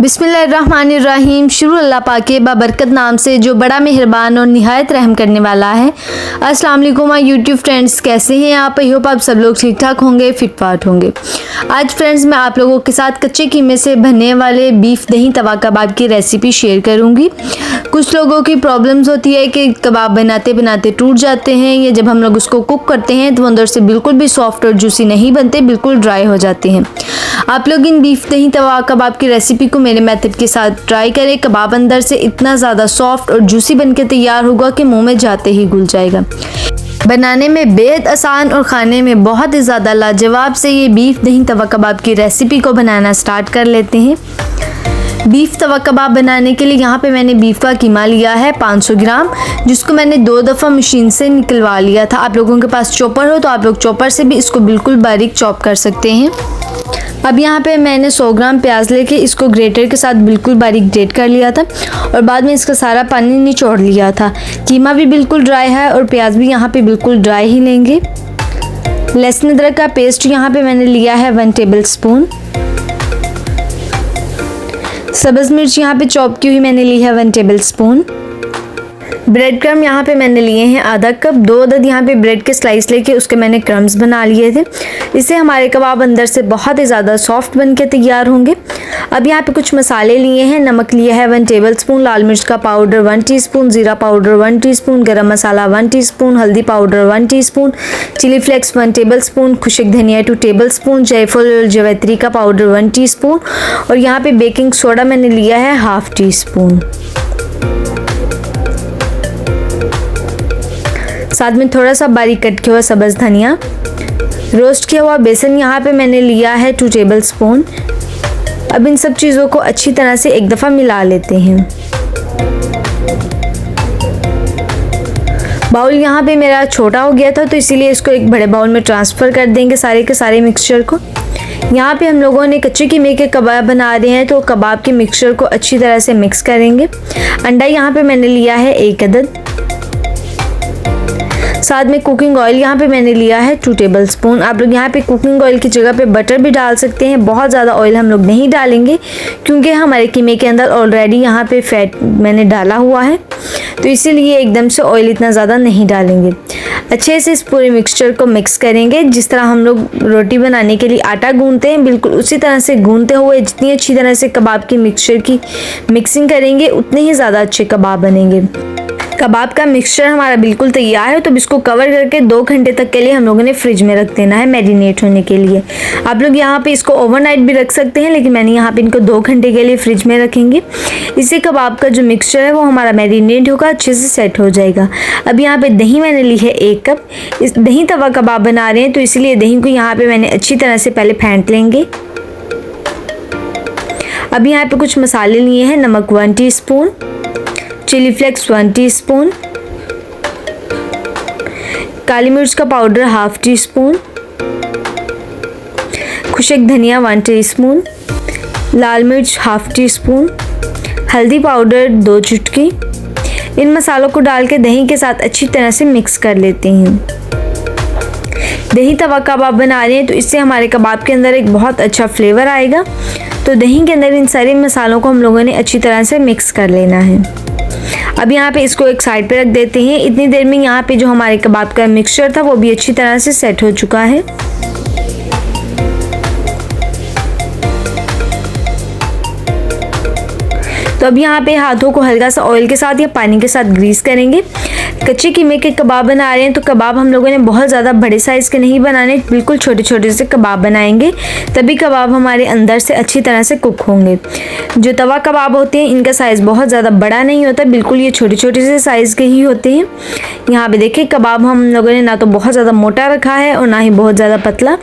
बिस्मिल्लाहिर्रहमानिर्रहीम। शुरू अल्लाह पाक के बाबरकत नाम से जो बड़ा मेहरबान और निहायत रहम करने वाला है। अस्सलाम वालेकुम माय यूट्यूब फ्रेंड्स, कैसे हैं आप? आई होप आप सब लोग ठीक ठाक होंगे, फिट फाट होंगे। आज फ्रेंड्स मैं आप लोगों के साथ कच्चे कीमे से बनने वाले बीफ दही तवा कबाब की रेसिपी शेयर करूंगी। कुछ लोगों की प्रॉब्लम्स होती है कि कबाब बनाते बनाते टूट जाते हैं, या जब हम लोग उसको कुक करते हैं तो अंदर से बिल्कुल भी सॉफ्ट और जूसी नहीं बनते, बिल्कुल ड्राई हो जाते हैं। आप लोग इन बीफ दही तवा कबाब की रेसिपी को मेरे मेथड के साथ ट्राई करें। कबाब अंदर से इतना ज़्यादा सॉफ्ट और जूसी बनके तैयार होगा कि मुंह में जाते ही घुल जाएगा। बनाने में बेहद आसान और खाने में बहुत ही ज़्यादा लाजवाब से ये बीफ दही तवा कबाब की रेसिपी को बनाना स्टार्ट कर लेते हैं। बीफ तवा कबाब बनाने के लिए यहाँ पे मैंने बीफ का कीमा लिया है 500 ग्राम, जिसको मैंने 2 दफ़ा मशीन से निकलवा लिया था। आप लोगों के पास चॉपर हो तो आप लोग चॉपर से भी इसको बिल्कुल बारीक चॉप कर सकते हैं। अब यहाँ पे मैंने 100 ग्राम प्याज लेके इसको ग्रेटर के साथ बिल्कुल बारीक ग्रेट कर लिया था और बाद में इसका सारा पानी निचोड़ लिया था। कीमा भी बिल्कुल ड्राई है और प्याज भी यहाँ पे बिल्कुल ड्राई ही लेंगे। लहसुन अदरक का पेस्ट यहाँ पे मैंने लिया है 1 टेबल स्पून। सब्ज़ मिर्च यहाँ पे चॉप की हुई मैंने ली है 1 टेबल स्पून। ब्रेड क्रम यहाँ पे मैंने लिए हैं आधा कप। 2 अदद यहाँ पे ब्रेड के स्लाइस लेके उसके मैंने क्रम्स बना लिए थे। इससे हमारे कबाब अंदर से बहुत ही ज़्यादा सॉफ्ट बन के तैयार होंगे। अब यहाँ पे कुछ मसाले लिए हैं। नमक लिया है 1 टेबल स्पून, लाल मिर्च का पाउडर 1 टीस्पून, ज़ीरा पाउडर 1 टीस्पून, गरम मसाला 1 टीस्पून, हल्दी powder 1 teaspoon, chilli flakes 1 tablespoon, खुशक धनिया 2 टेबल स्पून, जायफल और जवैत्री का पाउडर 1 टीस्पून और यहाँ पे बेकिंग सोडा मैंने लिया है 1/2 टीस्पून। साथ में थोड़ा सा बारीक कट किया हुआ सब्ज़ धनिया। रोस्ट किया हुआ बेसन यहाँ पे मैंने लिया है 2 टेबल स्पून। अब इन सब चीज़ों को अच्छी तरह से एक दफ़ा मिला लेते हैं। बाउल यहाँ पे मेरा छोटा हो गया था तो इसीलिए इसको एक बड़े बाउल में ट्रांसफ़र कर देंगे सारे के सारे मिक्सचर को। यहाँ पे हम लोगों ने कच्चे कीमे के कबाब बना रहे हैं तो कबाब के मिक्सचर को अच्छी तरह से मिक्स करेंगे। अंडा यहाँ पे मैंने लिया है 1 अदद। साथ में कुकिंग ऑयल यहाँ पे मैंने लिया है 2 टेबल स्पून। आप लोग यहाँ पे कुकिंग ऑयल की जगह पे बटर भी डाल सकते हैं। बहुत ज़्यादा ऑयल हम लोग नहीं डालेंगे क्योंकि हमारे कीमे के अंदर ऑलरेडी यहाँ पे फैट मैंने डाला हुआ है, तो इसीलिए एकदम से ऑयल इतना ज़्यादा नहीं डालेंगे। अच्छे से इस पूरे मिक्सचर को मिक्स करेंगे। जिस तरह हम लोग रोटी बनाने के लिए आटा गूंथते हैं, बिल्कुल उसी तरह से गूंथते हुए जितनी अच्छी तरह से कबाब की मिक्सचर की मिक्सिंग करेंगे उतने ही ज़्यादा अच्छे कबाब बनेंगे। कबाब का मिक्सचर हमारा बिल्कुल तैयार है, तो इसको कवर करके 2 घंटे तक के लिए हम लोगों ने फ्रिज में रख देना है मैरिनेट होने के लिए। आप लोग यहाँ पे इसको ओवरनाइट भी रख सकते हैं, लेकिन मैंने यहाँ पे इनको 2 घंटे के लिए फ्रिज में रखेंगे। इससे कबाब का जो मिक्सचर है वो हमारा मैरिनेट होगा, अच्छे से सेट हो जाएगा। अब यहाँ पे दही मैंने ली है 1 कप। इस दही तवा कबाब बना रहे हैं तो इसलिए दही को यहाँ पे मैंने अच्छी तरह से पहले फेंट लेंगे। अब यहाँ पे कुछ मसाले लिए हैं। नमक 1 टीस्पून, चिली फ्लेक्स 1 टीस्पून, काली मिर्च का पाउडर 1/2 टीस्पून, खुशक धनिया 1 टीस्पून, लाल मिर्च 1/2 टीस्पून, हल्दी पाउडर 2 चुटकी। इन मसालों को डाल के दही के साथ अच्छी तरह से मिक्स कर लेते हैं। दही तवा कबाब बना रहे हैं तो इससे हमारे कबाब के अंदर एक बहुत अच्छा फ्लेवर आएगा। तो दही के अंदर इन सारे मसालों को हम लोगों ने अच्छी तरह से मिक्स कर लेना है। अब यहाँ पे इसको एक साइड पे रख देते हैं। इतनी देर में यहाँ पे जो हमारे कबाब का मिक्सचर था वो भी अच्छी तरह से सेट हो चुका है। तो अब यहाँ पे हाथों को हल्का सा ऑयल के साथ या पानी के साथ ग्रीस करेंगे। कच्चे कीमे के कबाब बना रहे हैं तो कबाब हम लोगों ने बहुत ज़्यादा बड़े साइज़ के नहीं बनाने, बिल्कुल छोटे छोटे से कबाब बनाएंगे, तभी कबाब हमारे अंदर से अच्छी तरह से कुक होंगे। जो तवा कबाब होते हैं इनका साइज़ बहुत ज़्यादा बड़ा नहीं होता, बिल्कुल ये छोटे छोटे से साइज़ के ही होते हैं। यहाँ पे देखिए कबाब हम लोगों ने ना तो बहुत ज़्यादा मोटा रखा है और ना ही बहुत ज़्यादा पतला।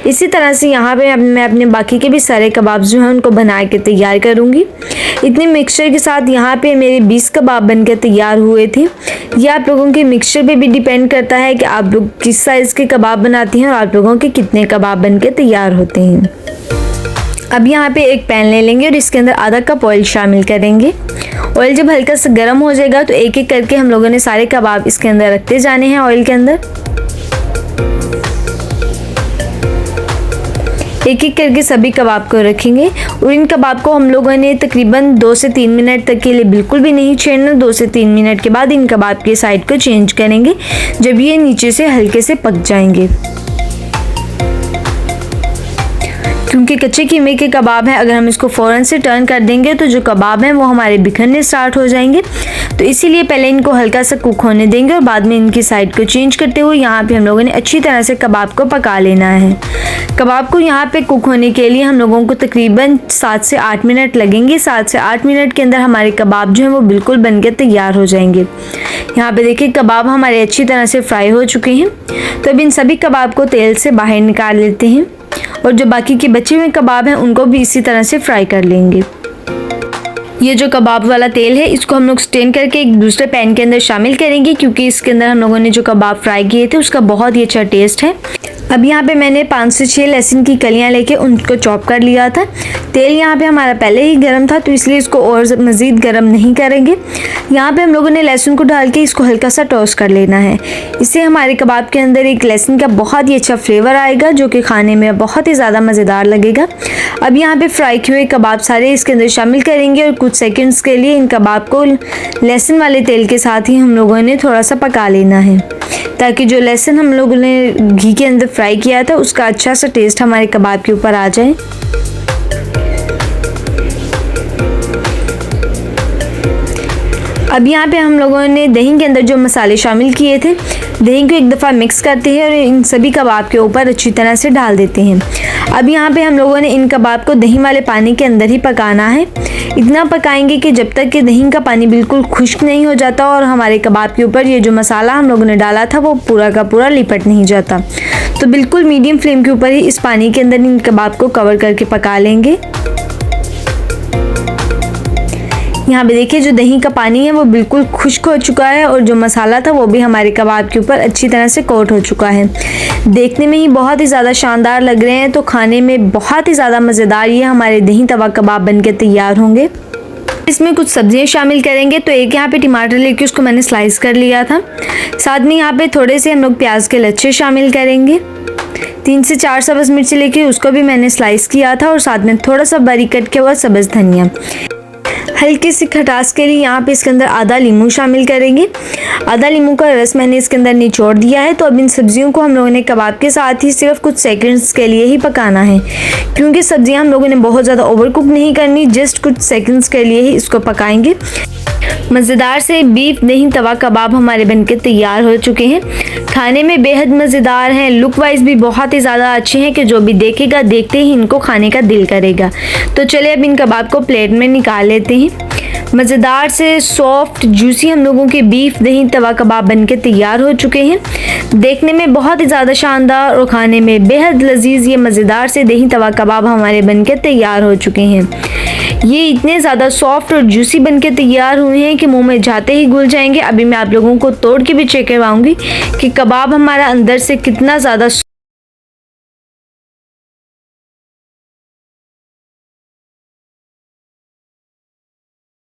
इसी तरह से यहाँ पे मैं अपने बाकी के भी सारे कबाब जो हैं उनको बना के तैयार करूँगी। इतने मिक्सचर के साथ यहाँ पे मेरे 20 कबाब बन के तैयार हुए थे। यह आप लोगों के मिक्सचर पे भी डिपेंड करता है कि आप लोग किस साइज़ के कबाब बनाती हैं और आप लोगों के कितने कबाब बन के तैयार होते हैं। अब यहाँ पे एक पैन ले लेंगे और इसके अंदर आधा कप ऑयल शामिल करेंगे। ऑयल जब हल्का सा गर्म हो जाएगा तो एक एक करके हम लोगों ने सारे कबाब इसके अंदर रखते जाने हैं ऑयल के अंदर। एक एक करके सभी कबाब को रखेंगे और इन कबाब को हम लोगों ने तकरीबन 2 से 3 मिनट तक के लिए बिल्कुल भी नहीं छेड़ना। 2 से 3 मिनट के बाद इन कबाब की साइड को चेंज करेंगे जब ये नीचे से हल्के से पक जाएंगे, क्योंकि कच्चे कीमे के कबाब हैं। अगर हम इसको फ़ौरन से टर्न कर देंगे तो जो कबाब हैं वो हमारे बिखरने स्टार्ट हो जाएंगे। तो इसीलिए पहले इनको हल्का सा कुक होने देंगे और बाद में इनकी साइड को चेंज करते हुए यहाँ पे हम लोगों ने अच्छी तरह से कबाब को पका लेना है। कबाब को यहाँ पे कुक होने के लिए हम लोगों को तकरीबन 7 से 8 मिनट लगेंगे। 7 से 8 मिनट के अंदर हमारे कबाब जो हैं वो बिल्कुल बनकर तैयार हो जाएंगे। यहाँ पे देखिए कबाब हमारे अच्छी तरह से फ्राई हो चुके हैं। तो अब इन सभी कबाब को तेल से बाहर निकाल लेते हैं और जो बाकी के बचे हुए कबाब हैं उनको भी इसी तरह से फ्राई कर लेंगे। ये जो कबाब वाला तेल है इसको हम लोग स्टेन करके एक दूसरे पैन के अंदर शामिल करेंगे, क्योंकि इसके अंदर हम लोगों ने जो कबाब फ्राई किए थे उसका बहुत ही अच्छा टेस्ट है। अब यहाँ पे मैंने 5 से 6 लहसुन की कलियाँ लेके उनको चॉप कर लिया था। तेल यहाँ पे हमारा पहले ही गर्म था तो इसलिए इसको और मज़ीद गर्म नहीं करेंगे। यहाँ पे हम लोगों ने लहसुन को डाल के इसको हल्का सा टोस्ट कर लेना है। इससे हमारे कबाब के अंदर एक लहसुन का बहुत ही अच्छा फ्लेवर आएगा जो कि खाने में बहुत ही ज़्यादा मज़ेदार लगेगा। अब यहाँ पे फ्राई किए हुए कबाब सारे इसके अंदर शामिल करेंगे और कुछ सेकंड्स के लिए इन कबाब को लहसुन वाले तेल के साथ ही हम लोगों ने थोड़ा सा पका लेना है, ताकि जो लहसुन हम लोगों ने घी के अंदर फ्राई किया था उसका अच्छा सा टेस्ट हमारे कबाब के ऊपर आ जाए। अब यहाँ पे हम लोगों ने दही के अंदर जो मसाले शामिल किए थे, दही को एक दफ़ा मिक्स करते हैं और इन सभी कबाब के ऊपर अच्छी तरह से डाल देते हैं। अब यहाँ पे हम लोगों ने इन कबाब को दही वाले पानी के अंदर ही पकाना है। इतना पकाएंगे कि जब तक कि दही का पानी बिल्कुल खुश्क नहीं हो जाता और हमारे कबाब के ऊपर ये जो मसाला हम लोगों ने डाला था वो पूरा का पूरा लिपट नहीं जाता। तो बिल्कुल मीडियम फ्लेम के ऊपर ही इस पानी के अंदर इन कबाब को कवर करके पका लेंगे। यहाँ पे देखिए जो दही का पानी है वो बिल्कुल खुश्क हो चुका है और जो मसाला था वो भी हमारे कबाब के ऊपर अच्छी तरह से कोट हो चुका है। देखने में ही बहुत ही ज़्यादा शानदार लग रहे हैं, तो खाने में बहुत ही ज़्यादा मज़ेदार ये हमारे दही तवा कबाब बनके तैयार होंगे। इसमें कुछ सब्जियां शामिल करेंगे। तो एक यहाँ पे टमाटर लेके उसको मैंने स्लाइस कर लिया था। साथ में यहाँ पे थोड़े से हम लोग प्याज के लच्छे शामिल करेंगे। 3 से 4 सब्ज़ मिर्ची लेके उसको भी मैंने स्लाइस किया था और साथ में थोड़ा सा बारीक कट किया हुआ सब्ज़ धनिया। हल्की सी खटास के लिए यहाँ पे इसके अंदर आधा नींबू शामिल करेंगे। आधा नींबू का रस मैंने इसके अंदर निचोड़ दिया है। तो अब इन सब्जियों को हम लोगों ने कबाब के साथ ही सिर्फ कुछ सेकंड्स के लिए ही पकाना है, क्योंकि सब्जियां हम लोगों ने बहुत ज़्यादा ओवरकुक नहीं करनी, जस्ट कुछ सेकंड्स के लिए ही इसको पकाएंगे। मज़ेदार से बीफ दही तवा कबाब हमारे बनके तैयार हो चुके हैं। खाने में बेहद मज़ेदार हैं, लुक वाइज भी बहुत ही ज़्यादा अच्छे हैं कि जो भी देखेगा देखते ही इनको खाने का दिल करेगा। तो चलिए अब इन कबाब को प्लेट में निकाल लेते हैं। मज़ेदार से सॉफ्ट जूसी हम लोगों के बीफ दही तवा कबाब बनके तैयार हो चुके हैं। देखने में बहुत ही ज़्यादा शानदार और खाने में बेहद लजीज ये मज़ेदार से दही तवा कबाब हमारे बनके तैयार हो चुके हैं। ये इतने ज़्यादा सॉफ्ट और जूसी बनके तैयार हुए हैं कि मुंह में जाते ही घुल जाएंगे। अभी मैं आप लोगों को तोड़ के भी चेक करवाऊंगी कि कबाब हमारा अंदर से कितना ज़्यादा